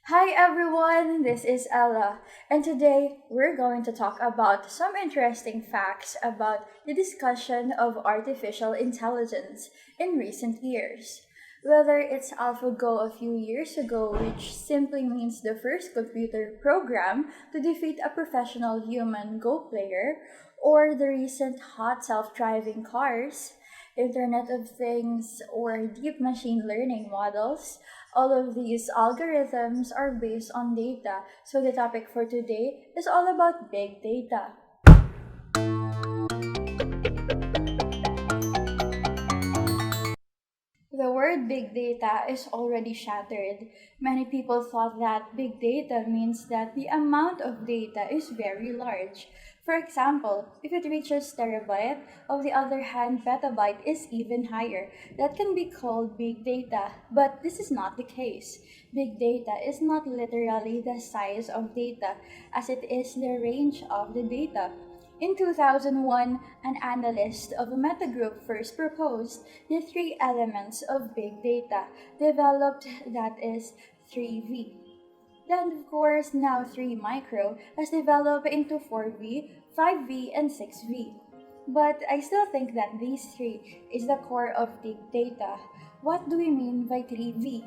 Hi everyone, this is Ella, and today we're going to talk about some interesting facts about the discussion of artificial intelligence in recent years. Whether it's AlphaGo a few years ago, which simply means the first computer program to defeat a professional human Go player, or the recent hot self driving cars, Internet of Things, or deep machine learning models, all of these algorithms are based on data. So the topic for today is all about big data. The word big data is already shattered. Many people thought that big data means that the amount of data is very large. For example, if it reaches terabyte, on the other hand, petabyte is even higher. That can be called big data, but this is not the case. Big data is not literally the size of data, as it is the range of the data. In 2001, an analyst of a meta group first proposed the three elements of big data, developed that is 3V. Then, of course, now 3 micro has developed into 4V, 5V, and 6V. But I still think that these three is the core of big data. What do we mean by 3V?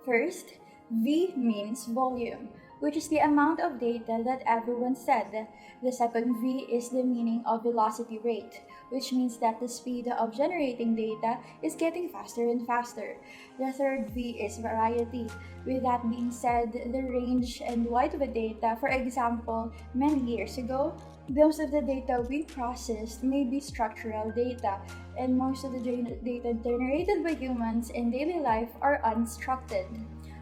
First, V means volume, which is the amount of data that everyone said. The second V is the meaning of velocity rate, which means that the speed of generating data is getting faster and faster. The third V is variety. With that being said, the range and width of the data, for example, many years ago, most of the data we processed may be structural data, and most of the data generated by humans in daily life are unstructured.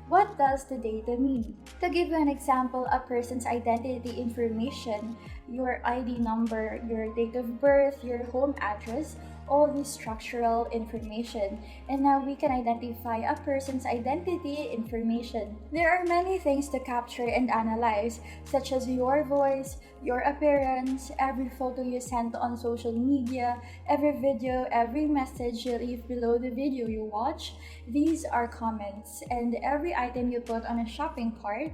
What does the data mean? To give you an example, a person's identity information, your ID number, your date of birth, your home address, all this structural information. And now we can identify a person's identity information. There are many things to capture and analyze, such as your voice, your appearance, every photo you sent on social media, every video, every message you leave below the video you watch. These are comments, and every item you put on a shopping cart.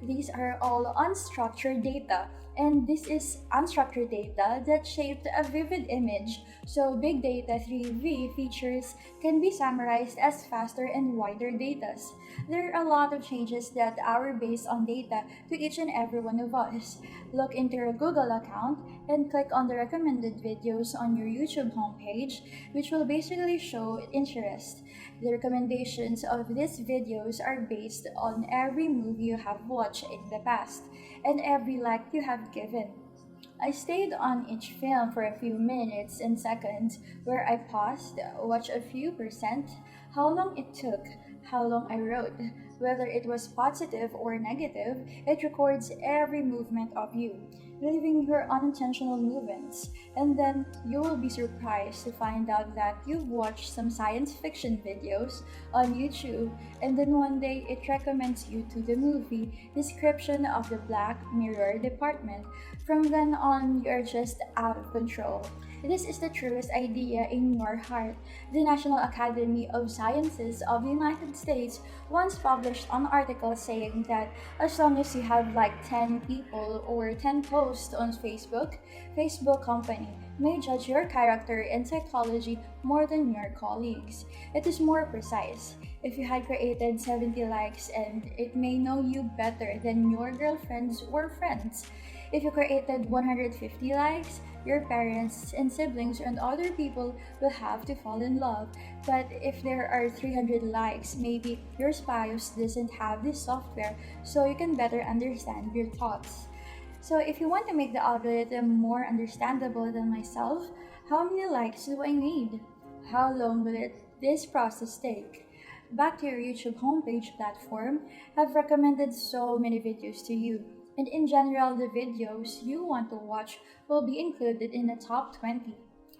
These are all unstructured data. And this is unstructured data that shaped a vivid image. So big data 3V features can be summarized as faster and wider data. There are a lot of changes that are based on data to each and every one of us. Look into your Google account and click on the recommended videos on your YouTube homepage, which will basically show interest. The recommendations of these videos are based on every movie you have watched in the past and every like you have given. I stayed on each film for a few minutes and seconds where I paused, watched a few percent, how long it took, how long I wrote, whether it was positive or negative. It records every movement of you, leaving your unintentional movements. And then you will be surprised to find out that you've watched some science fiction videos on YouTube, and then one day it recommends you to the movie description of the Black Mirror department. From then on, you're just out of control. This is the truest idea in your heart. The National Academy of Sciences of the United States once published an article saying that as long as you have like 10 people or 10 posts on Facebook company may judge your character and psychology more than your colleagues. It is more precise. If you had created 70 likes, and it may know you better than your girlfriends or friends. If you created 150 likes, your parents and siblings and other people will have to fall in love. But if there are 300 likes, maybe your spouse doesn't have this software, so you can better understand your thoughts. So if you want to make the algorithm more understandable than myself, how many likes do I need? How long will this process take? Back to your YouTube homepage platform, have recommended so many videos to you. And in general, the videos you want to watch will be included in the top 20.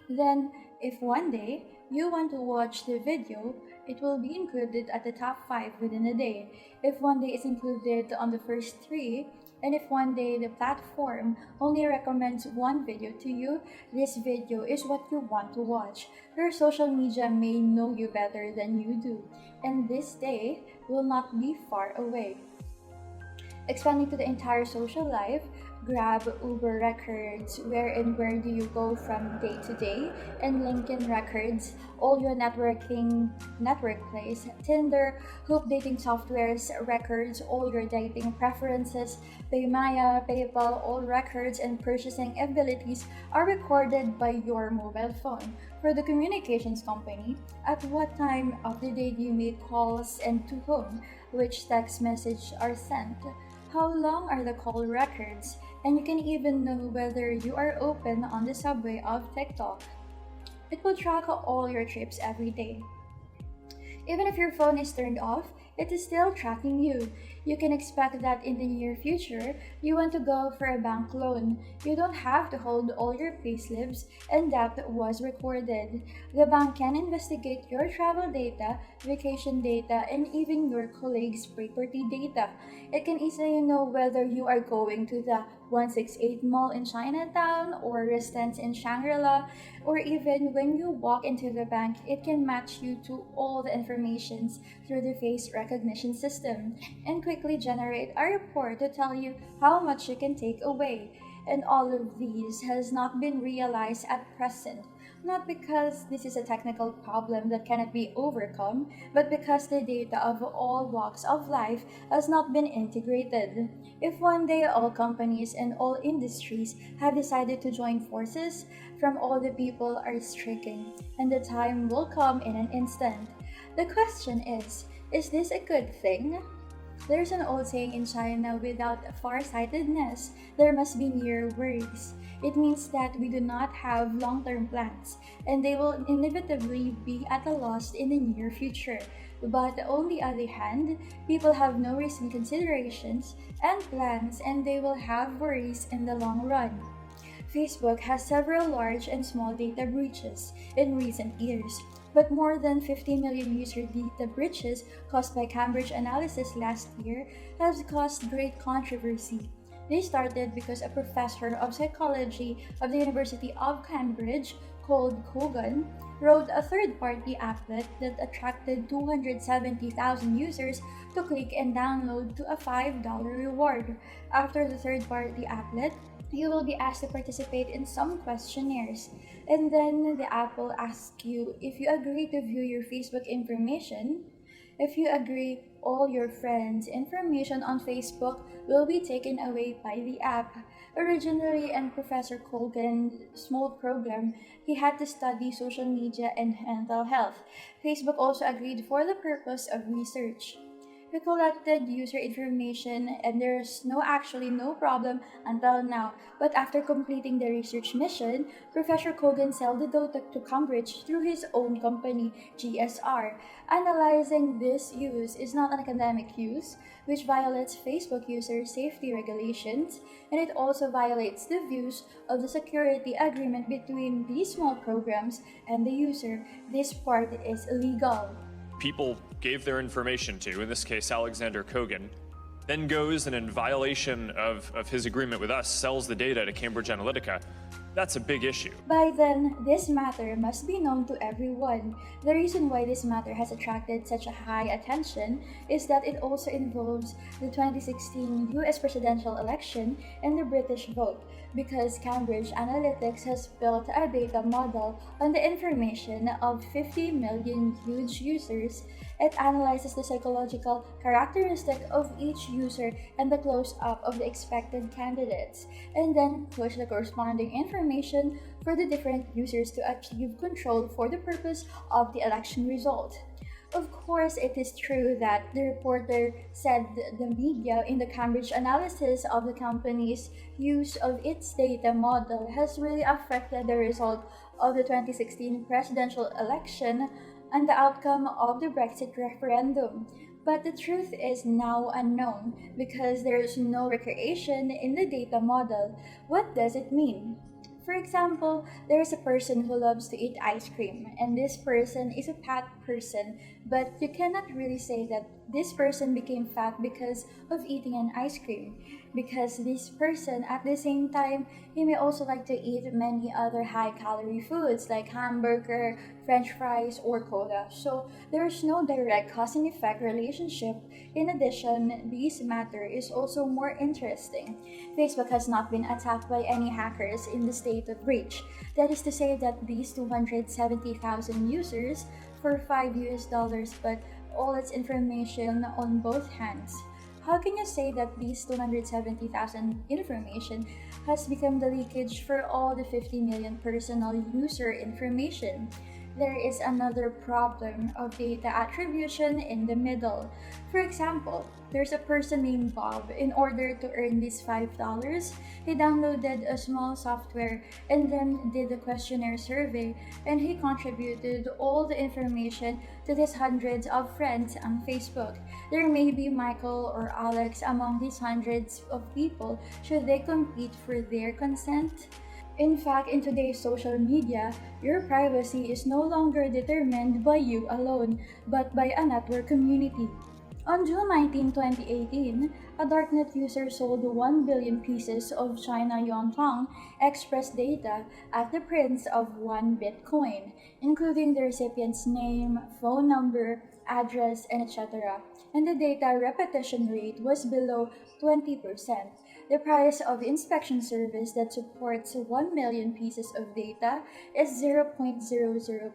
Then, if one day you want to watch the video, it will be included at the top 5 within a day. If one day is included on the first 3, and if one day the platform only recommends one video to you, this video is what you want to watch. Your social media may know you better than you do. And this day will not be far away. Expanding to the entire social life, Grab Uber records where and where do you go from day to day, and LinkedIn records all your network place. Tinder, Hoop dating softwares records all your dating preferences. Paymaya, PayPal, all records and purchasing abilities are recorded by your mobile phone. For the communications company, at what time of the day do you make calls and to whom? Which text message are sent? How long are the call records? And you can even know whether you are open on the subway of TikTok. It will track all your trips every day. Even if your phone is turned off, it is still tracking you. You can expect that in the near future, you want to go for a bank loan. You don't have to hold all your payslips, and that was recorded. The bank can investigate your travel data, vacation data, and even your colleagues' property data. It can easily know whether you are going to the 168 Mall in Chinatown or residence in Shangri-La, or even when you walk into the bank, it can match you to all the informations through the face recognition system and quickly generate a report to tell you how much you can take away. And all of these has not been realized at present. Not because this is a technical problem that cannot be overcome, but because the data of all walks of life has not been integrated. If one day all companies and all industries have decided to join forces, from all the people are stricken, and the time will come in an instant. The question is this a good thing? There's an old saying in China, without farsightedness, there must be near worries. It means that we do not have long-term plans, and they will inevitably be at a loss in the near future. But on the other hand, people have no recent considerations and plans, and they will have worries in the long run. Facebook has several large and small data breaches in recent years, but more than 50 million user data breaches caused by Cambridge Analysis last year has caused great controversy. They started because a professor of psychology of the University of Cambridge, called Kogan, wrote a third-party applet that attracted 270,000 users to click and download to a $5 reward. After the third-party applet, you will be asked to participate in some questionnaires, and then the app will ask you if you agree to view your Facebook information. If you agree, all your friends' information on Facebook will be taken away by the app. Originally, in Professor Colgan's small program, he had to study social media and mental health. Facebook also agreed for the purpose of research. We collected user information and there's actually no problem until now. But after completing the research mission, Professor Kogan sold the data to Cambridge through his own company, GSR. Analyzing this use is not an academic use, which violates Facebook user safety regulations, and it also violates the views of the security agreement between these small programs and the user. This part is illegal. People gave their information to, in this case Alexander Kogan, then goes and in violation of his agreement with us sells the data to Cambridge Analytica. That's a big issue. By then, this matter must be known to everyone. The reason why this matter has attracted such a high attention is that it also involves the 2016 US presidential election and the British vote, because Cambridge Analytica has built a data model on the information of 50 million huge users. It analyzes the psychological characteristic of each user and the close-up of the expected candidates, and then push the corresponding information for the different users to achieve control for the purpose of the election result. Of course, it is true that the reporter said the media in the Cambridge analysis of the company's use of its data model has really affected the result of the 2016 presidential election and the outcome of the Brexit referendum. But the truth is now unknown because there is no recreation in the data model. What does it mean? For example, there is a person who loves to eat ice cream, and this person is a fat person, but you cannot really say that this person became fat because of eating an ice cream. Because this person, at the same time, he may also like to eat many other high calorie foods like hamburger, french fries, or cola. So there's no direct cause and effect relationship. In addition, this matter is also more interesting. Facebook has not been attacked by any hackers in the state of breach. That is to say that these 270,000 users for $5 but all its information on both hands. How can you say that these 270,000 information has become the leakage for all the 50 million personal user information? There is another problem of data attribution in the middle. For example, there's a person named Bob. In order to earn this $5, he downloaded a small software and then did a questionnaire survey, and he contributed all the information to his hundreds of friends on Facebook. There may be Michael or Alex among these hundreds of people. Should they compete for their consent? In fact, in today's social media, your privacy is no longer determined by you alone, but by a network community. On June 19, 2018, a darknet user sold 1 billion pieces of China Yongtong Express data at the price of 1 Bitcoin, including the recipient's name, phone number, address, and etc. And the data repetition rate was below 20%. The price of the inspection service that supports 1 million pieces of data is 0.00.1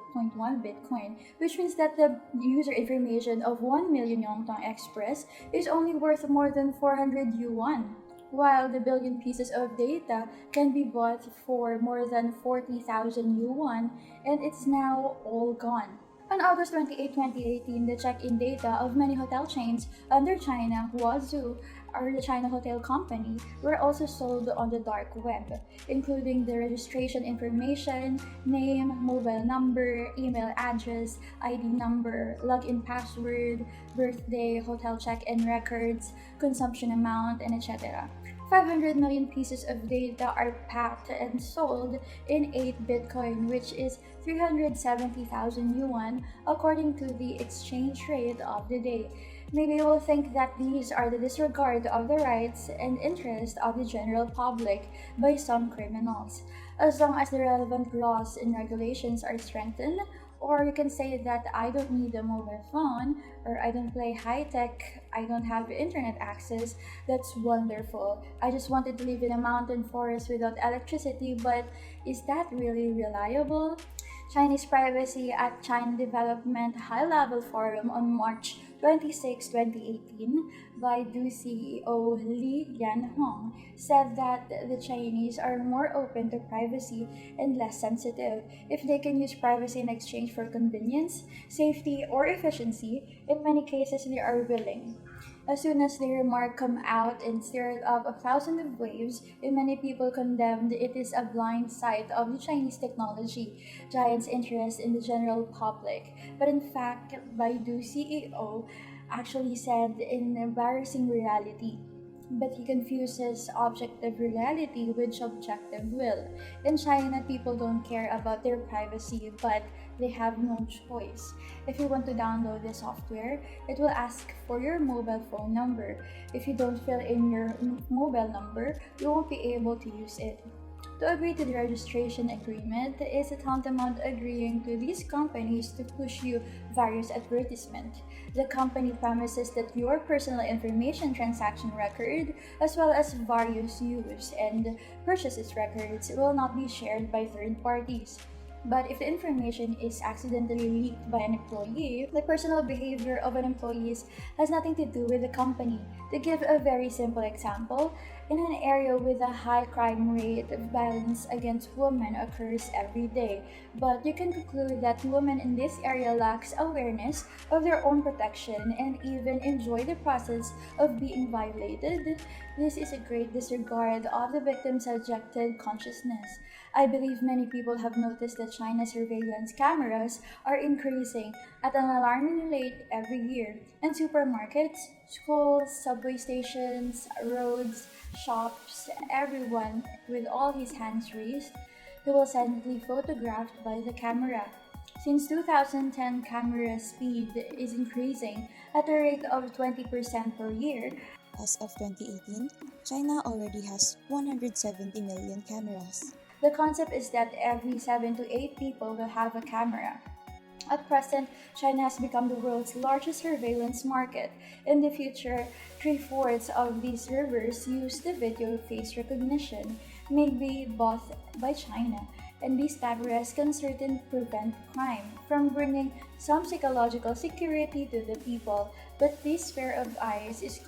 Bitcoin, which means that the user information of 1 million Yongtong Express is only worth more than 400 yuan, while the billion pieces of data can be bought for more than 40,000 yuan, and it's now all gone. On August 28, 2018, the check-in data of many hotel chains under China, Huazhu, or the China Hotel Company, were also sold on the dark web, including the registration information, name, mobile number, email address, ID number, login password, birthday, hotel check-in records, consumption amount, and etc. 500 million pieces of data are packed and sold in 8 Bitcoin, which is 370,000 yuan, according to the exchange rate of the day. Maybe you will think that these are the disregard of the rights and interests of the general public by some criminals. As long as the relevant laws and regulations are strengthened, or you can say that I don't need a mobile phone, or I don't play high tech, I don't have internet access, that's wonderful. I just wanted to live in a mountain forest without electricity, but is that really reliable? Chinese Privacy at China Development High-Level Forum on March 26, 2018, Baidu CEO Li Yanhong said that the Chinese are more open to privacy and less sensitive. If they can use privacy in exchange for convenience, safety, or efficiency, in many cases they are willing. As soon as the remark come out and stirred up a thousand of waves, and many people condemned it is a blind sight of the Chinese technology giant's interest in the general public. But in fact, Baidu CEO actually said in embarrassing reality. But he confuses objective reality with subjective will. In China, people don't care about their privacy, but they have no choice. If you want to download the software, it will ask for your mobile phone number. If you don't fill in your mobile number, you won't be able to use it. To agree to the registration agreement is tantamount agreeing to these companies to push you various advertisements. The company promises that your personal information transaction record, as well as various use and purchases records, will not be shared by third parties. But if the information is accidentally leaked by an employee, the personal behavior of an employee has nothing to do with the company. To give a very simple example, in an area with a high crime rate, violence against women occurs every day. But you can conclude that women in this area lacks awareness of their own protection and even enjoy the process of being violated. This is a great disregard of the victim's subjective consciousness. I believe many people have noticed that China's surveillance cameras are increasing at an alarming rate every year. In supermarkets, schools, subway stations, roads, shops, everyone with all his hands raised, he will suddenly photographed by the camera. Since 2010, camera speed is increasing at a rate of 20% per year. As of 2018, China already has 170 million cameras. The concept is that every 7 to 8 people will have a camera. At present, China has become the world's largest surveillance market. In the future, 3/4 of these servers use the video face recognition, maybe bought by China. And these cameras can certainly prevent crime from bringing some psychological security to the people. But this fear of eyes is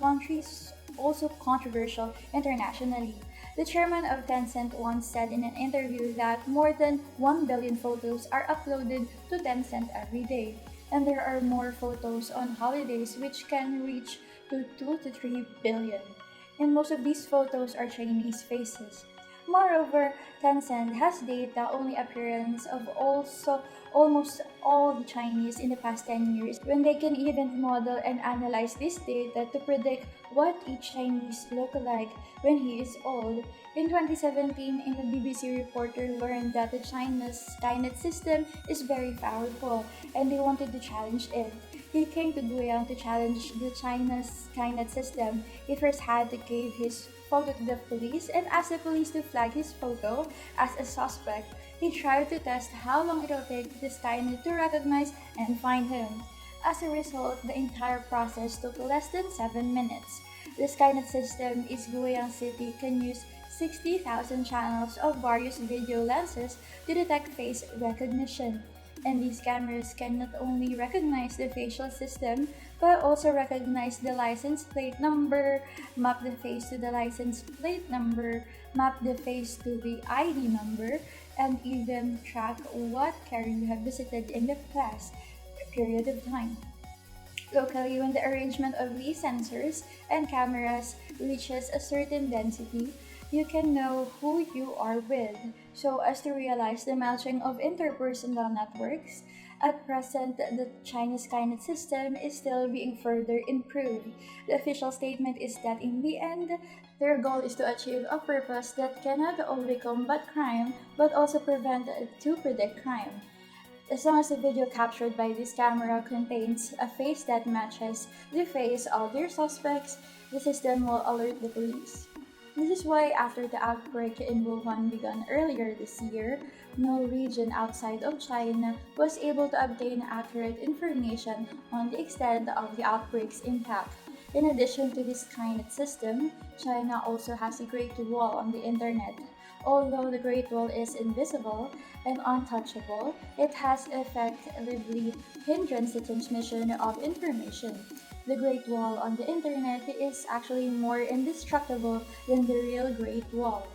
also controversial internationally. The chairman of Tencent once said in an interview that more than 1 billion photos are uploaded to Tencent every day, and there are more photos on holidays which can reach to 2 to 3 billion. And most of these photos are Chinese faces. Moreover, Tencent has data only appearance of almost all the Chinese in the past 10 years, when they can even model and analyze this data to predict what each Chinese look like when he is old. In 2017, a BBC reporter learned that the China's Skynet system is very powerful and they wanted to challenge it. He came to Guiyang to challenge the China's Skynet system. He first had to give his photo to the police and asked the police to flag his photo as a suspect. He tried to test how long it will take the Skynet to recognize and find him. As a result, the entire process took less than 7 minutes. The Skynet system in Guiyang City can use 60,000 channels of various video lenses to detect face recognition. And these cameras can not only recognize the facial system, but also recognize the license plate number, map the face to the license plate number, map the face to the ID number, and even track what carrier you have visited in the past period of time. Locally, when the arrangement of these sensors and cameras reaches a certain density, you can know who you are with, so as to realize the matching of interpersonal networks. At present, the Chinese Skynet system is still being further improved. The official statement is that in the end, their goal is to achieve a purpose that cannot only combat crime, but also predict crime. As long as the video captured by this camera contains a face that matches the face of their suspects, the system will alert the police. This is why after the outbreak in Wuhan began earlier this year, no region outside of China was able to obtain accurate information on the extent of the outbreak's impact. In addition to this Skynet system, China also has a Great Wall on the internet. Although the Great Wall is invisible and untouchable, it has effectively hindered the transmission of information. The Great Wall on the internet is actually more indestructible than the real Great Wall.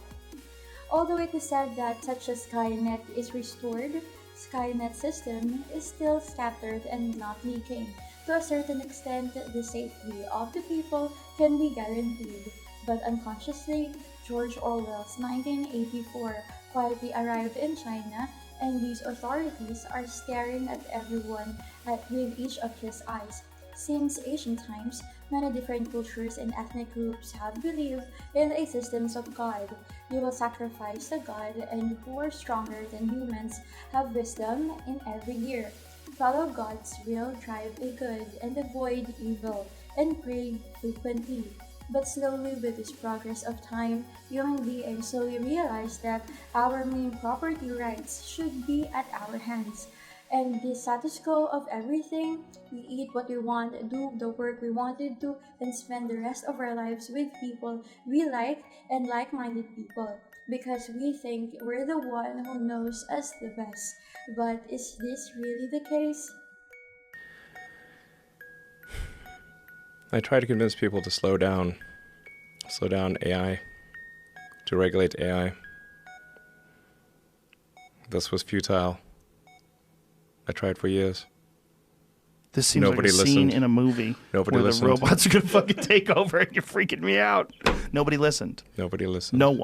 Although it is said that such a Skynet is restored, Skynet system is still scattered and not leaking. To a certain extent, the safety of the people can be guaranteed, but unconsciously, George Orwell's 1984 quietly arrived in China, and these authorities are staring at everyone with each of his eyes. Since ancient times, many different cultures and ethnic groups have believed in the existence of God. You will sacrifice to God, and who are stronger than humans have wisdom in every year. Follow God's will, drive a good, and avoid evil, and pray frequently. But slowly, with this progress of time, human beings slowly realize that our main property rights should be at our hands. And the status quo of everything, we eat what we want, do the work we want to do, and spend the rest of our lives with people we like and like-minded people, because we think we're the one who knows us the best. But is this really the case? I try to convince people to slow down AI, to regulate AI. This was futile. I tried for years. This seems Nobody like a scene listened. in a movie Nobody where listened. the robots are going to fucking take over and you're freaking me out. Nobody listened. Nobody listened. No one.